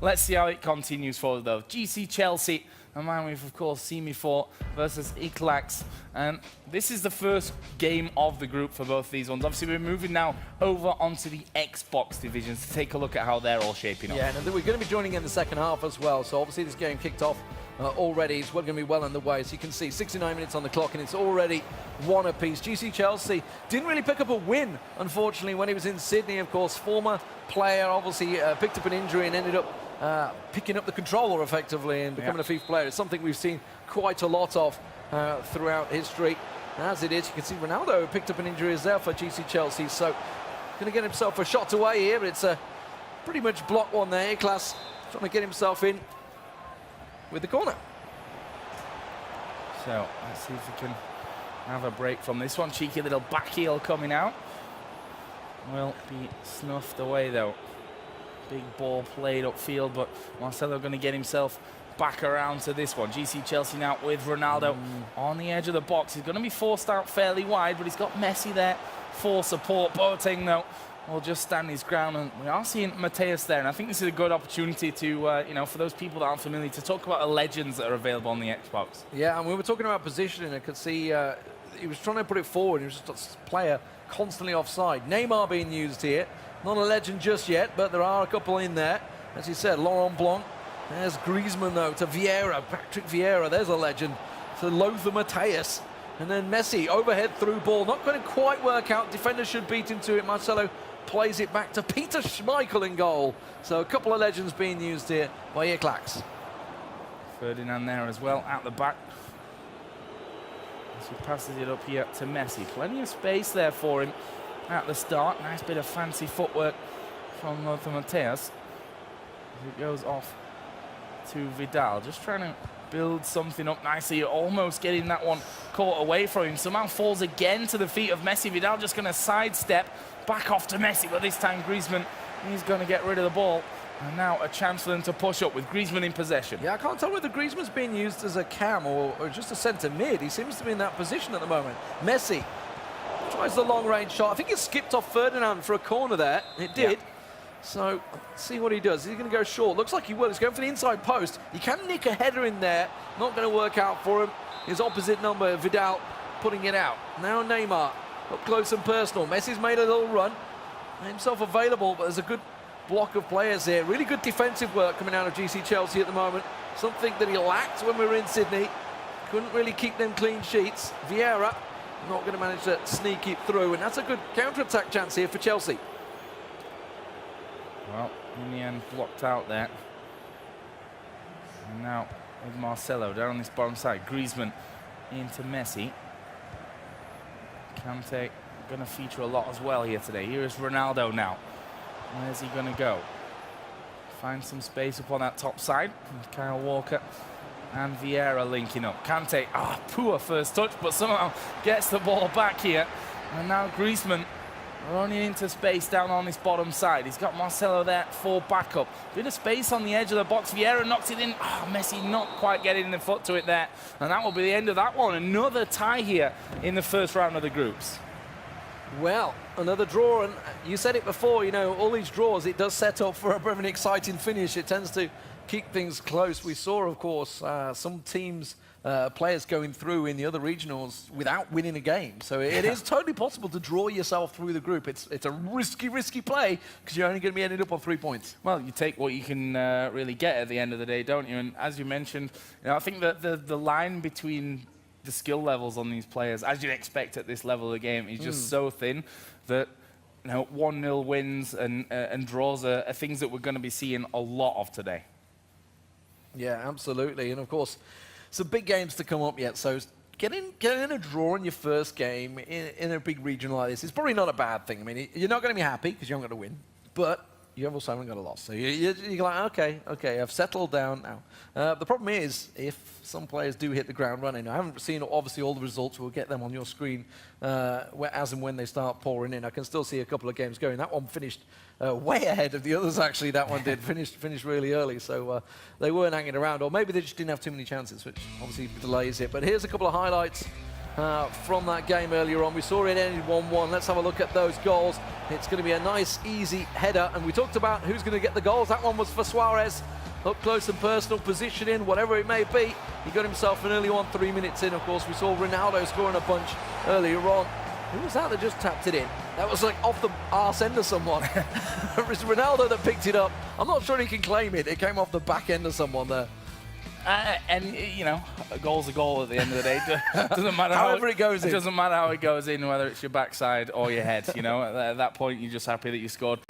let's see how it continues for though. GC Chelsea, a man we've of course seen before, versus IKLAX. And this is the first game of the group for both these ones. Obviously, we're moving now over onto the Xbox divisions to take a look at how they're all shaping up. Yeah, and we're going to be joining in the second half as well. So obviously this game kicked off already. It's going to be well underway. So you can see 69 minutes on the clock and it's already one apiece. GC Chelsea didn't really pick up a win, unfortunately, when he was in Sydney. Of course, former player obviously picked up an injury and ended up picking up the controller effectively and becoming a FIFA player. It's something we've seen quite a lot of throughout history. As it is, you can see Ronaldo picked up an injury as well for GC Chelsea. So going to get himself a shot away here. It's a pretty much block one there. IKLAX trying to get himself in with the corner. So let's see if we can have a break from this one. Cheeky little back heel coming out. Will be snuffed away though. Big ball played upfield, but Marcelo going to get himself back around to this one. GC Chelsea now with Ronaldo on the edge of the box. He's going to be forced out fairly wide, but he's got Messi there for support. Boateng though will just stand his ground, and we are seeing Mateus there, and I think this is a good opportunity to, you know, for those people that aren't familiar, to talk about the legends that are available on the Xbox. Yeah, and we were talking about positioning. I could see he was trying to put it forward. He was just a player constantly offside. Neymar being used here. Not a legend just yet, but there are a couple in there. As you said, Laurent Blanc. There's Griezmann, though, to Vieira. Patrick Vieira, there's a legend. To Lothar Matthäus. And then Messi, overhead through ball. Not going to quite work out. Defender should beat into it. Marcelo plays it back to Peter Schmeichel in goal. So a couple of legends being used here by IKLAX. Ferdinand there as well, at the back. As he passes it up here to Messi. Plenty of space there for him at the start. Nice bit of fancy footwork from Lothar Matthäus. As it goes off to Vidal. Just trying to build something up nicely. Almost getting that one caught away from him. Somehow falls again to the feet of Messi. Vidal just going to sidestep back off to Messi, but this time Griezmann, he's going to get rid of the ball. And now a chance for them to push up with Griezmann in possession. Yeah, I can't tell whether Griezmann's being used as a cam or just a centre mid. He seems to be in that position at the moment. Messi tries the long-range shot. I think it skipped off Ferdinand for a corner there. It did. Yeah. So, let's see what he does. He's going to go short. Looks like he will. He's going for the inside post. He can nick a header in there. Not going to work out for him. His opposite number, Vidal, putting it out. Now Neymar, up close and personal. Messi's made a little run. Made himself available, but there's a good block of players here. Really good defensive work coming out of GC Chelsea at the moment. Something that he lacked when we were in Sydney. Couldn't really keep them clean sheets. Vieira not going to manage to sneak it through, and that's a good counter-attack chance here for Chelsea. Well, in the end, blocked out there. And now with Marcelo down on this bottom side. Griezmann into Messi. Kante going to feature a lot as well here today. Here is Ronaldo now. Where's he going to go? Find some space up on that top side. And Kyle Walker and Vieira linking up. Kante, poor first touch, but somehow gets the ball back here. And now Griezmann running into space down on this bottom side. He's got Marcelo there for backup. Bit of space on the edge of the box. Vieira knocks it in. Messi not quite getting the foot to it there. And that will be the end of that one. Another tie here in the first round of the groups. Well, another draw, and you said it before, you know, all these draws, it does set up for a bit of an exciting finish. It tends to keep things close. We saw, of course, some teams, players going through in the other regionals without winning a game. So it is totally possible to draw yourself through the group. It's a risky play because you're only going to be ending up on 3 points. Well, you take what you can really get at the end of the day, don't you? And as you mentioned, you know, I think that the line between the skill levels on these players, as you'd expect at this level of the game, is just so thin that, you know, 1-0 wins and draws are things that we're going to be seeing a lot of today. Yeah, absolutely. And of course, some big games to come up yet. So getting a draw in your first game in a big region like this is probably not a bad thing. I mean, you're not going to be happy because you aren't going to win, but you also haven't got a loss. So you're like, okay, I've settled down now. The problem is, if some players do hit the ground running, I haven't seen, obviously, all the results. We'll get them on your screen as and when they start pouring in. I can still see a couple of games going. That one finished way ahead of the others, actually. That one did finish really early. So they weren't hanging around. Or maybe they just didn't have too many chances, which obviously delays it. But here's a couple of highlights from that game earlier on. We saw it ended 1-1. Let's have a look at those goals. It's going to be a nice, easy header. And we talked about who's going to get the goals. That one was for Suarez. Up close and personal, positioning, whatever it may be. He got himself an early one 3 minutes in. Of course, we saw Ronaldo scoring a bunch earlier on. Who was that just tapped it in? That was like off the arse end of someone. It was Ronaldo that picked it up. I'm not sure he can claim it. It came off the back end of someone there. And, you know, a goal's a goal at the end of the day. Doesn't matter However it goes in. It doesn't matter how it goes in, whether it's your backside or your head. You know, at that point, you're just happy that you scored.